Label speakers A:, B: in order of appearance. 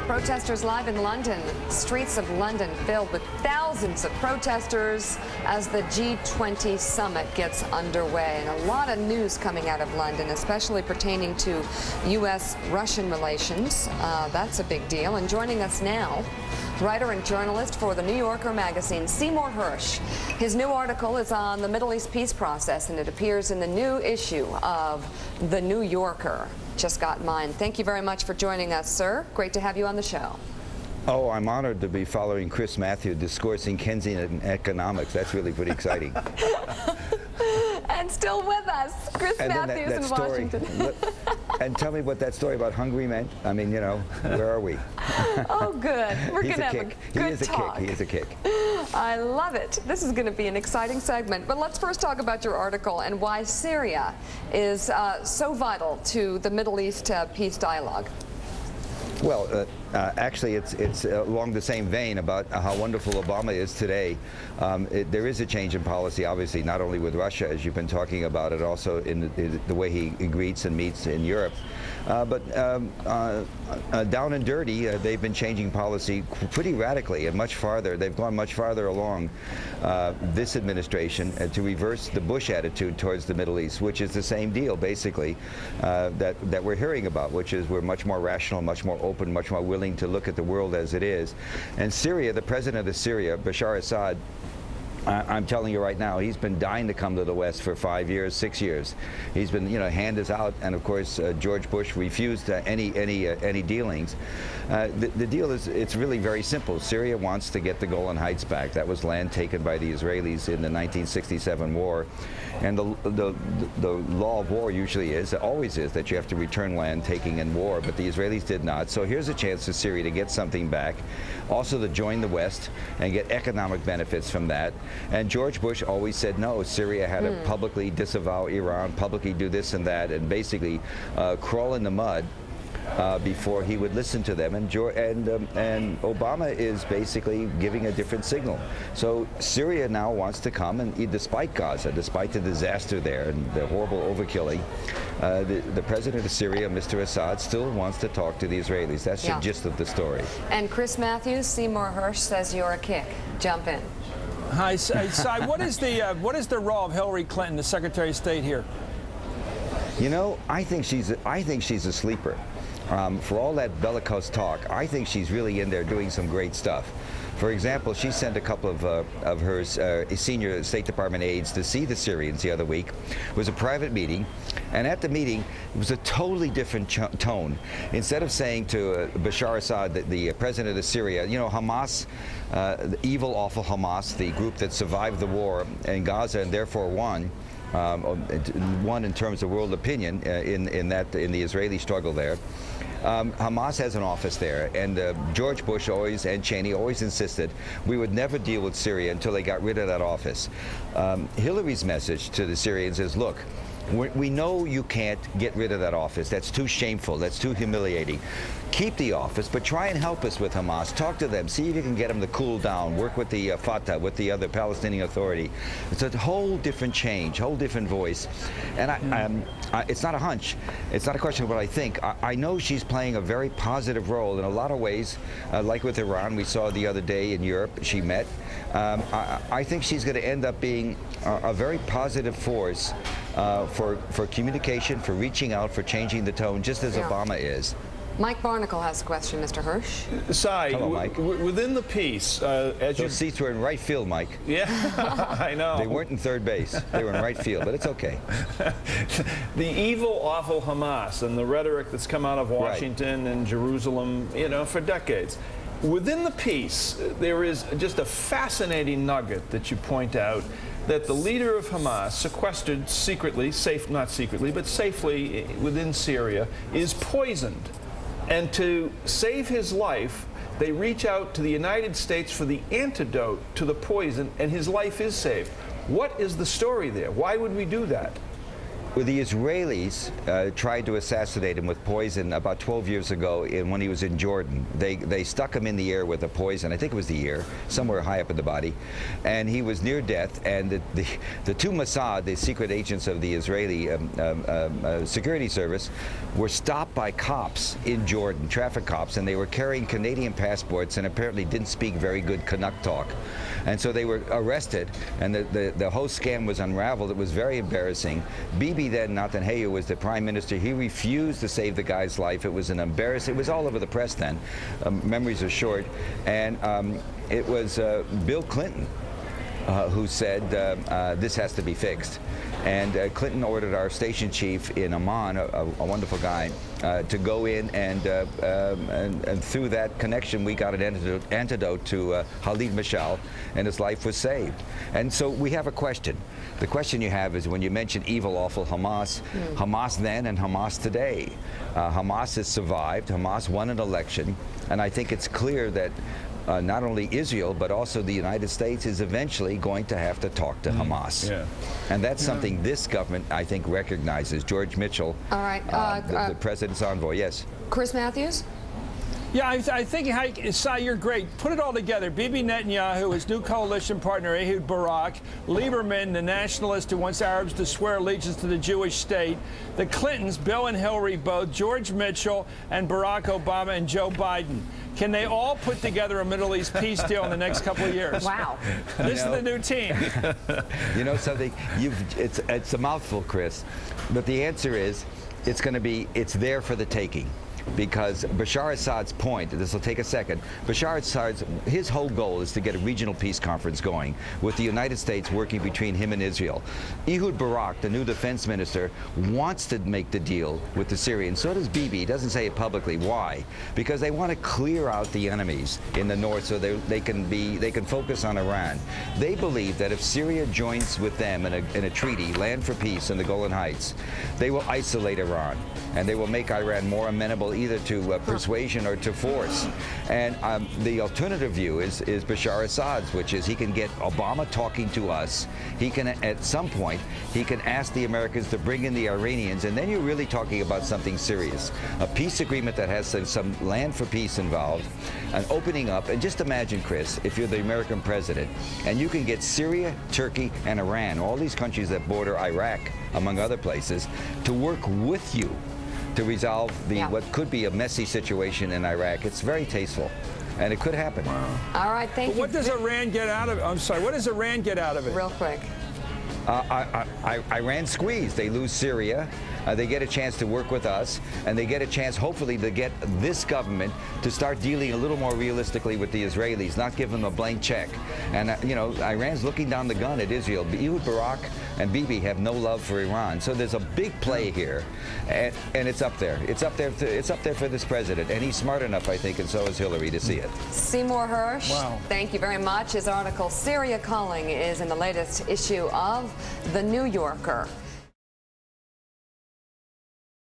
A: Protesters live in London. Streets of London filled with thousands of protesters as the G20 summit gets underway. And a lot of news coming out of London, especially pertaining to U.S.-Russian relations. That's a big deal. And joining us now, writer and journalist for The New Yorker magazine, Seymour Hersh. His new article is on the Middle East peace process, and it appears in the new issue of The New Yorker. Just got mine. Thank you very much for joining us, sir. Great to have you on the show.
B: Oh, I'm honored to be following Chris Matthews discoursing Keynesian economics. That's really pretty exciting.
A: And still with us, Chris Matthews in Washington.
B: And tell me what that story about Hungary meant. I mean, you know, where are we?
A: Oh, good. We're going to have a good talk.
B: He is a kick.
A: I love it. This is going to be an exciting segment. But let's first talk about your article and why Syria is so vital to the Middle East peace dialogue.
B: Well, actually, it's along the same vein about how wonderful Obama is today. There is a change in policy, obviously, not only with Russia, as you've been talking about it, also in the way he greets and meets in Europe. But down and dirty, they've been changing policy pretty radically and much farther. They've gone much farther along this administration to reverse the Bush attitude towards the Middle East, which is the same deal, basically, that we're hearing about, which is we're much more rational, much more open, much more willing to look at the world as it is. And Syria, the president of Syria, Bashar Assad, I'm telling you right now, he's been dying to come to the West for 5 years, 6 years. He's been, you know, hand is out, and of course George Bush refused any dealings. The deal is, it's really very simple. Syria wants to get the Golan Heights back. That was land taken by the Israelis in the 1967 war, and the law of war usually is, always is, that you have to return land taken in war. But the Israelis did not. So here's a chance for Syria to get something back, also to join the West and get economic benefits from that. And George Bush always said no. Syria had to publicly disavow Iran, publicly do this and that, and basically crawl in the mud before he would listen to them. And Obama is basically giving a different signal. So Syria now wants to come, and despite Gaza, despite the disaster there and the horrible overkilling, the president of Syria, Mr. Assad, still wants to talk to the Israelis. That's the gist of the story.
A: And Chris Matthews, Seymour Hersh says you're a kick. Jump in.
C: Hi, Cy. What is the role of Hillary Clinton, the Secretary of State, here?
B: You know, I think she's a sleeper. For all that bellicose talk, I think she's really in there doing some great stuff. For example, she sent a couple of her senior State Department aides to see the Syrians the other week. It was a private meeting, and at the meeting, it was a totally different tone. Instead of saying to Bashar Assad, the president of Syria, you know, Hamas, the evil, awful Hamas, the group that survived the war in Gaza and therefore won in terms of world opinion in the Israeli struggle there. Hamas has an office there, and George Bush always and Cheney always insisted we would never deal with Syria until they got rid of that office. Hillary's message to the Syrians is, look, we know you can't get rid of that office. That's too shameful. That's too humiliating. Keep the office, but try and help us with Hamas. Talk to them. See if you can get them to cool down. Work with the Fatah, with the other Palestinian Authority. It's a whole different change, whole different voice. And it's not a hunch. It's not a question of what I think. I know she's playing a very positive role in a lot of ways. Like with Iran, we saw the other day in Europe, she met. I think she's going to end up being a very positive force for communication, for reaching out, for changing the tone, just as Obama is.
A: Mike Barnicle has a question, Mr. Hersh.
D: Cy,
B: hello, Mike.
D: Within the piece, as
B: those seats were in right field, Mike.
D: Yeah, I know.
B: They weren't in third base. They were in right field, but it's okay.
D: The evil, awful Hamas and the rhetoric that's come out of Washington and Jerusalem, you know, for decades. Within the piece, there is just a fascinating nugget that you point out, that the leader of Hamas, sequestered secretly, not secretly, but safely within Syria, is poisoned. And to save his life, they reach out to the United States for the antidote to the poison, and his life is saved. What is the story there? Why would we do that?
B: Well, the Israelis tried to assassinate him with poison about 12 years ago when he was in Jordan. They stuck him in the ear with a poison, I think it was the ear, somewhere high up in the body, and he was near death. And the two Mossad, the secret agents of the Israeli security service, were stopped by cops in Jordan, traffic cops, and they were carrying Canadian passports and apparently didn't speak very good Canuck talk. And so they were arrested, and the whole scam was unraveled. It was very embarrassing. Bibi then, Netanyahu, was the prime minister. He refused to save the guy's life. It was an embarrassment. It was all over the press then. Memories are short. And it was Bill Clinton who said this has to be fixed. And Clinton ordered our station chief in Amman, a wonderful guy, to go in, and through that connection we got an antidote to Khalid Mashal, and his life was saved. And so we have a question. The question you have is, when you mention evil, awful Hamas, Hamas then and Hamas today. Hamas has survived. Hamas won an election, and I think it's clear that not only Israel, but also the United States is eventually going to have to talk to Hamas. Yeah. And that's something this government, I think, recognizes. George Mitchell,
A: all right.
B: The president's envoy, yes.
A: Chris Matthews?
C: Yeah, I think, Cy, you're great. Put it all together. Bibi Netanyahu, his new coalition partner, Ehud Barak, Lieberman, the nationalist who wants Arabs to swear allegiance to the Jewish state, the Clintons, Bill and Hillary both, George Mitchell, and Barack Obama and Joe Biden. Can they all put together a Middle East peace deal in the next couple of years?
A: Wow.
C: This is the new team.
B: You know something? It's a mouthful, Chris. But the answer is, it's there for the taking. Because Bashar Assad's point, this will take a second, Bashar Assad's, his whole goal is to get a regional peace conference going with the United States working between him and Israel. Ehud Barak, the new defense minister, wants to make the deal with the Syrians. So does Bibi. He doesn't say it publicly. Why? Because they want to clear out the enemies in the north so they can focus on Iran. They believe that if Syria joins with them in a treaty, land for peace in the Golan Heights, they will isolate Iran, and they will make Iran more amenable either to persuasion or to force. And the alternative view is Bashar Assad's, which is he can get Obama talking to us. He can, at some point, he can ask the Americans to bring in the Iranians, and then you're really talking about something serious. A peace agreement that has some land for peace involved, and opening up. And just imagine, Chris, if you're the American president, and you can get Syria, Turkey, and Iran, all these countries that border Iraq, among other places, to work with you to resolve what could be a messy situation in Iraq. It's very tasteful, and it could happen.
C: Wow.
A: All right, thank you.
C: What does Iran get out of it? I'm sorry, what does Iran get out of it?
A: Real quick.
B: Iran squeezed. They lose Syria. They get a chance to work with us, and they get a chance, hopefully, to get this government to start dealing a little more realistically with the Israelis, not give them a blank check. And, Iran's looking down the gun at Israel. Ehud Barak and Bibi have no love for Iran. So there's a big play here, and it's up there. It's up there for this president, and he's smart enough, I think, and so is Hillary, to see it.
A: Seymour Hersh,
C: wow.
A: Thank you very much. His article, Syria Calling, is in the latest issue of The New Yorker.